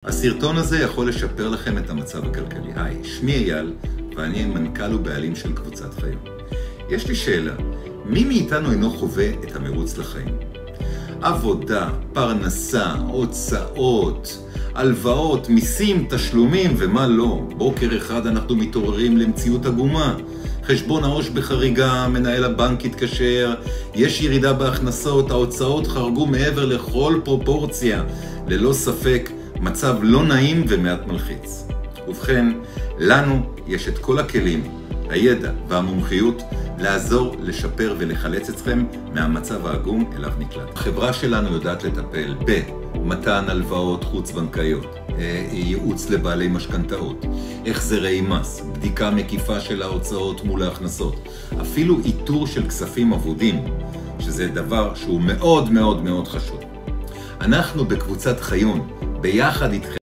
הסרטון הזה יכול לשפר לכם את המצב הכלכלי. היי, שמי אייל, ואני מנכ"ל ובעלים של קבוצת חיים. יש לי שאלה, מי מאיתנו אינו חווה את המרוץ לחיים? עבודה, פרנסה, הוצאות, הלוואות, מיסים, תשלומים ומה לא. בוקר אחד אנחנו מתעוררים למציאות עגומה. חשבון העו"ש בחריגה, מנהל הבנק התקשר, יש ירידה בהכנסות, ההוצאות חרגו מעבר לכל פרופורציה. ללא ספק, מצב לא נעים ומעט מלחיץ. ובכן, לנו יש את כל הכלים, הידע והמומחיות לעזור, לשפר ולחלץ אתכם מהמצב העגום אליו נקלט. החברה שלנו יודעת לטפל במתן הלוואות חוץ-בנקאיות, ייעוץ לבעלי משכנתאות, החזרי מס, בדיקה מקיפה של ההוצאות מול ההכנסות, אפילו איתור של כספים אבודים, שזה דבר שהוא מאוד מאוד מאוד חשוב. אנחנו בקבוצת חיון, ביחד איתכם,